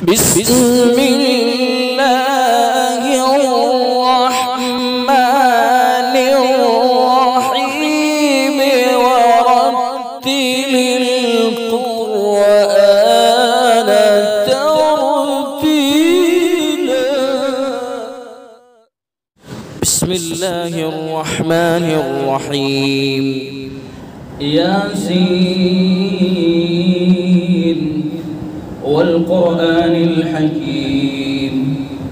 بسم الله الرحمن الرحيم ورتل القرآن ترتيلا. بسم الله الرحمن الرحيم. ياسين والقرآن الحكيم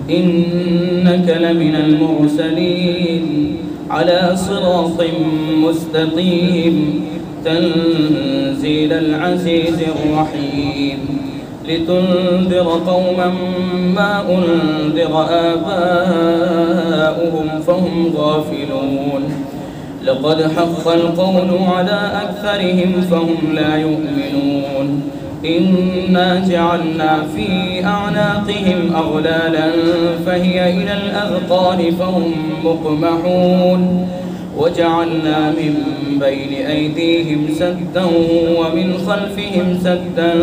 إنك لمن المرسلين على صراط مستقيم تنزيل العزيز الرحيم لتنذر قوما ما أنذر آباؤهم فهم غافلون. لقد حق القول على أكثرهم فهم لا يؤمنون. إنا جعلنا في أعناقهم أغلالا فهي إلى الأذقان فهم مقمحون. وجعلنا من بين أيديهم سدا ومن خلفهم سدا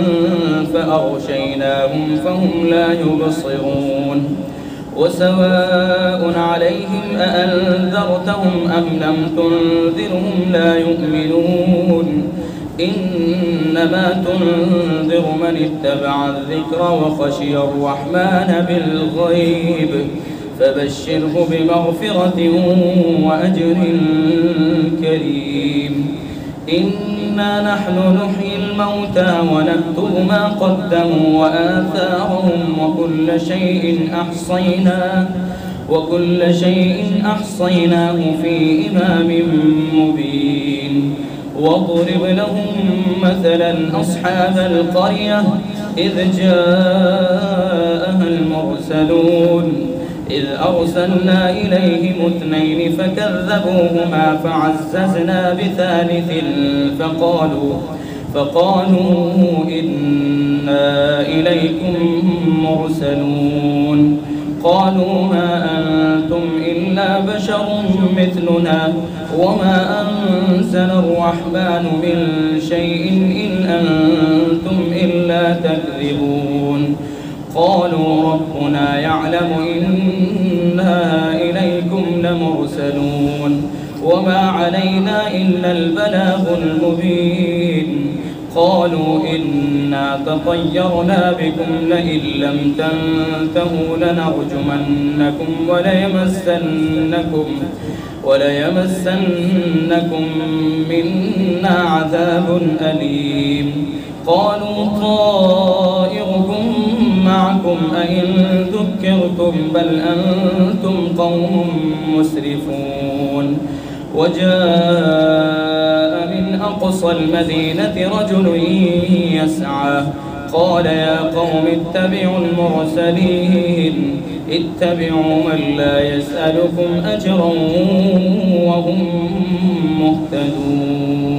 فأغشيناهم فهم لا يبصرون. وسواء عليهم أأنذرتهم أم لم تنذرهم لا يؤمنون. إنما تنذر من اتبع الذكر وخشي الرحمن بالغيب فبشره بمغفرة وأجر كريم. إنا نحن نحيي الموتى ونكتب ما قدموا وآثارهم وكل شيء أحصيناه في إمام مبين. واضرب لهم مثلا أصحاب القرية إذ جاءها المرسلون إذ أرسلنا إليهم 2 فكذبوهما فعززنا بثالث فقالوا إنا إليكم مرسلون. قالوا ما أنتم إلا بشر مثلنا وما أنزل الرحمن من شيء إن أنتم إلا تكذبون. قالوا ربنا يعلم إنا إليكم لمرسلون وما علينا إلا البلاغ المبين. قالوا إنا تطيرنا بكم لئن لم تنتهوا لنرجمنكم وليمسنكم منا عذاب أليم. قالوا طائركم معكم أئن ذكرتم بل أنتم قوم مسرفون. وجاء من أقصى المدينة رجل يسعى قال يا قوم اتبعوا المرسلين اتبعوا من لا يسألكم أجرا وهم مهتدون.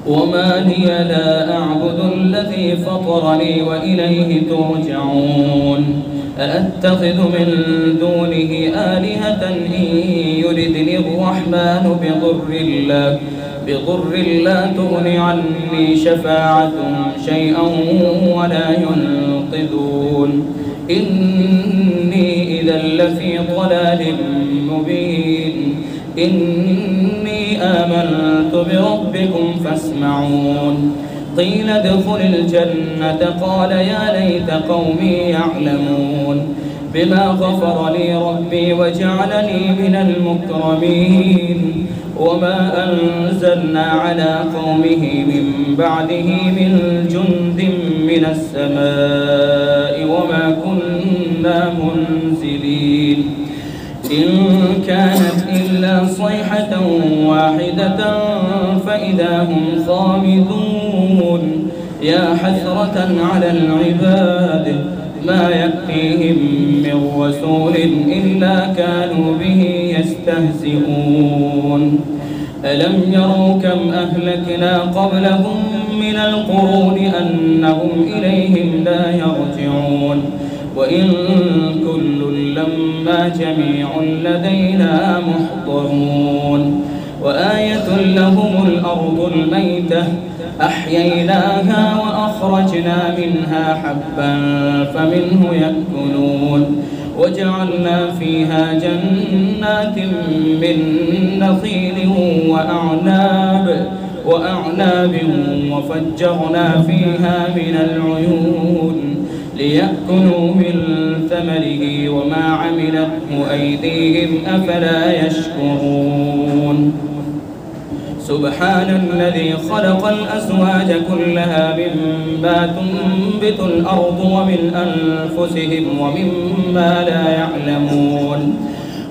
وما لي لا أعبد الذي فطرني وإليه ترجعون. أأتخذ من دونه آلهة إن يردني الرحمن بضر لا تغن عني شفاعتهم شيئا ولا ينقذون. إني إذا لفي ضلال مبين. إني آمنت بربكم فاسمعون. قيل ادخل الجنة قال يا ليت قومي يعلمون بما غفر لي ربي وجعلني من المكرمين. وما أنزلنا على قومه من بعده من جند من السماء وما كنا منزلين. إن كانت إلا صيحة واحدة فإذا هم خامدون. يا حسرة على العباد ما يأتيهم من رسول إلا كانوا به يستهزئون. ألم يروا كم أهلكنا قبلهم من القرون أنهم إليهم لا يرجعون. وإن كل لما جميع لدينا محضرون. وآية لهم الأرض الميتة أحييناها وأخرجنا منها حبا فمنه يأكلون وجعلنا فيها جنات من نخيل وأعناب وفجرنا فيها من العيون ليأكلوا من ثمره وما عملته أيديهم أفلا يشكرون سبحان الذي خلق الأزواج كلها مما تنبت الأرض ومن أنفسهم ومما لا يعلمون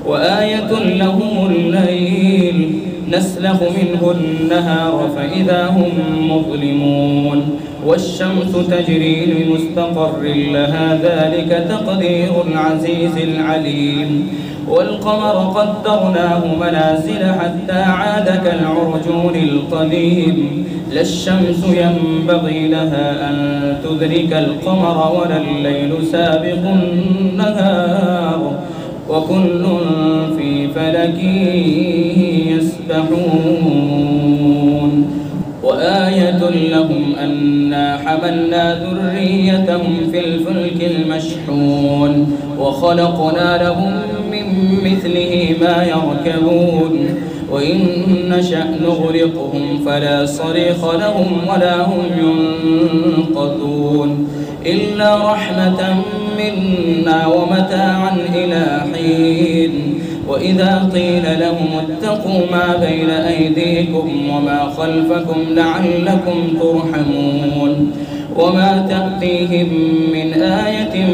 وآية لهم الليل نسلخ منه النهار فإذا هم مظلمون والشمس تجري لمستقر لها ذلك تقدير العزيز العليم والقمر قدرناه منازل حتى عاد كالعرجون القديم لا الشمس ينبغي لها أن تدرك القمر ولا الليل سابق النهار وكل في فلك يسبحون وآية لهم أنا حملنا ذريتهم في الفلك المشحون وخلقنا لهم من مثله ما يركبون وإن نشأ نغرقهم فلا صريخ لهم ولا هم ينقذون إلا رحمة منا ومتاعا إلى حين وإذا قيل لهم اتقوا ما بين أيديكم وما خلفكم لعلكم ترحمون وما تأتيهم من آية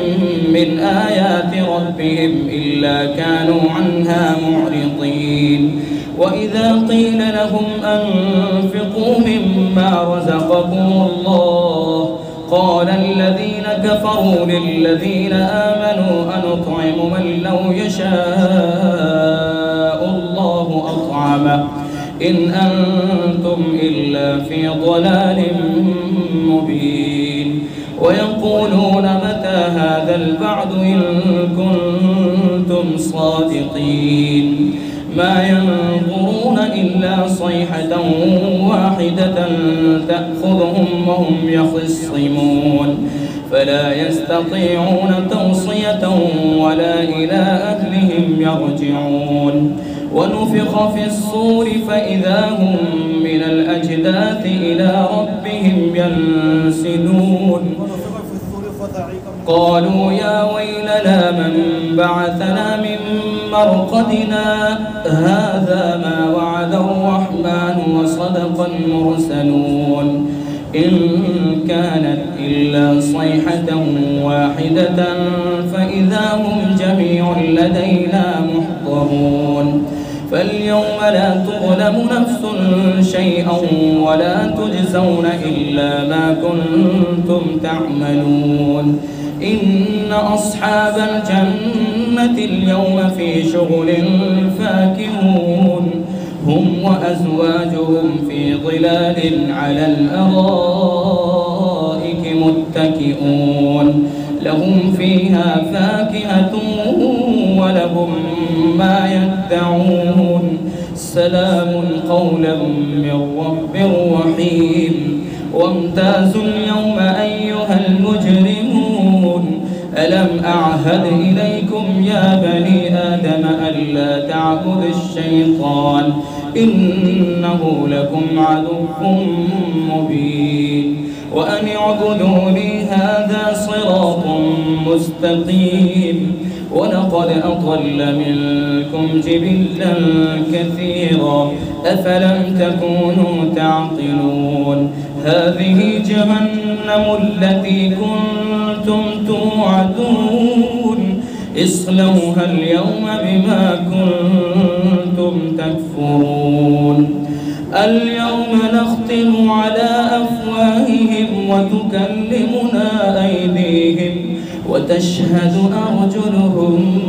من آيات ربهم إلا كانوا عنها معرضين وإذا قيل لهم أنفقوا مما رزقكم الله قال الذين كفروا للذين آمنوا أنطعم من لو يشاء الله أطعمه إن أنتم إلا في ضلال مبين ويقولون متى هذا البعد إن كنتم صادقين ما ينظرون إلا صيحة واحدة تأخذهم وهم يخصمون فلا يستطيعون توصية ولا إلى أهلهم يرجعون ونفخ في الصور فإذا هم من الأجداث إلى ربهم ينسلون قالوا يا ويلنا من بعثنا من مرقدنا هذا ما وعد الرحمن وصدق المرسلون إن كانت إلا صيحة واحدة فإذا هم جميع لدينا محضرون فاليوم لا تظلم نفس شيئا ولا تجزون إلا ما كنتم تعملون إن أصحاب الجنة اليوم في شغل فاكهون هم وأزواجهم في ظلال على الأرائك متكئون لهم فيها فاكهة ولهم ما يدعون سلام قولا من رب رحيم وامتازوا اليوم أيها المجرمون ألم أعهد إليكم يا بني آدم ألا تعبدوا الشيطان إنه لكم عدو مبين وأن اعبدوني هذا صراط مستقيم ولقد أضل منكم جبلا كثيرا أفلم تكونوا تعقلون هذه جهنم التي كنتم توعدون اصلوها اليوم بما كنتم تكفرون اليوم نختم على أفواههم وتكلمنا أيديهم وتشهد أرجلهم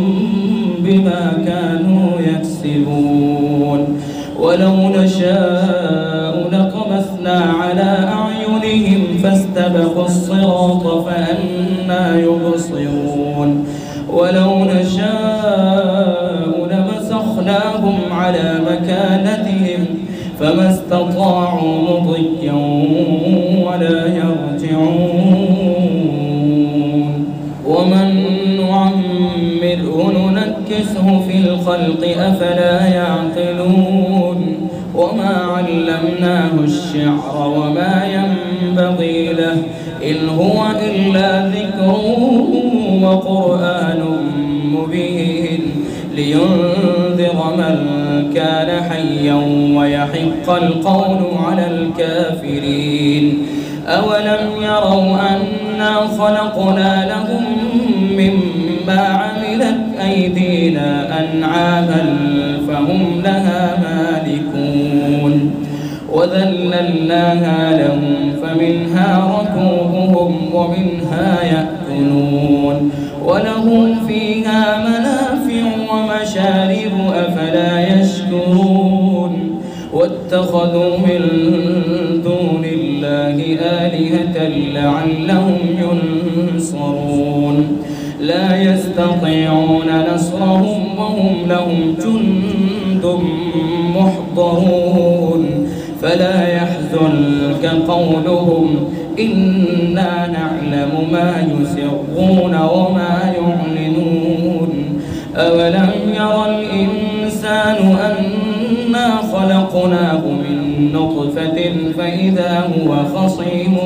بما كانوا يكسبون ولو نشاء لطمسنا على أعينهم فاستبقوا الصراط فأنى يبصرون ولو نشاء لمسخناهم على مكانتهم فما استطاعوا مضيا ولا يرجعون ومن نعمره ننكسه في الخلق أفلا يعقلون وما علمناه الشعر وما ينبغي له إن هو إلا ذكر وقرآن مبين لينذر من كان حيا ويحق القول على الكافرين أولم يروا أنا خلقنا لهم مما عملت أيدينا أنعاما فهم لها مالكون وذللناها لهم فمنها ركوبهم ومنها يأكلون ولهم فيها منافع ومشارب أفلا يشكرون واتخذوا من دون الله آلهة لعلهم ينصرون لا يستطيعون نصرهم وهم لهم جند محضرون فلا يحزنك قولهم إنا نعلم ما يسرون وما يعلنون أولم ير الإنسان أنا خلقناه من نطفة فإذا هو خصيم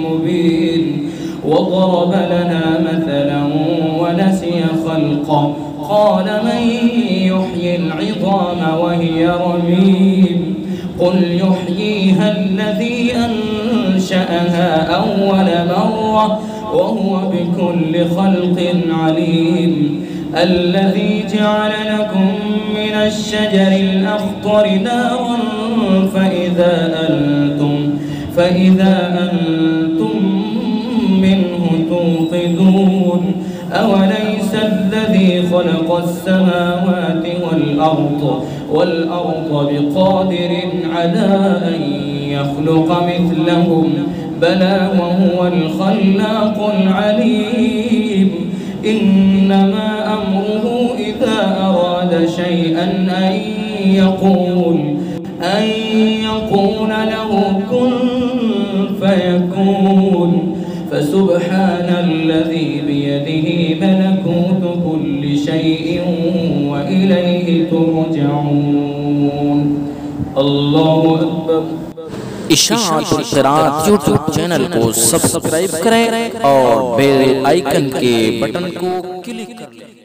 مبين وضرب لنا مثلا ونسي خلقه قال من يحيي العظام وهي رميم قل يحييها الذي أنشأها أول مرة وهو بكل خلق عليم الذي جعل لكم من الشجر الأخضر نارا فإذا أنتم منه توقدون أوليس الذي خلق السماوات والأرض بقادر على أن يخلق مثلهم بلى وهو الخلاق العليم إنما أمره إذا أراد شيئا أن يقول له كن فيكون فسبحان الذي بيده ملكوت كل شيء وإليه ترجعون الله أكبر इशाअतुल क़िराअत YouTube channel को सब्सक्राइब करें और बेल आइकन के बटन को क्लिक कर लें।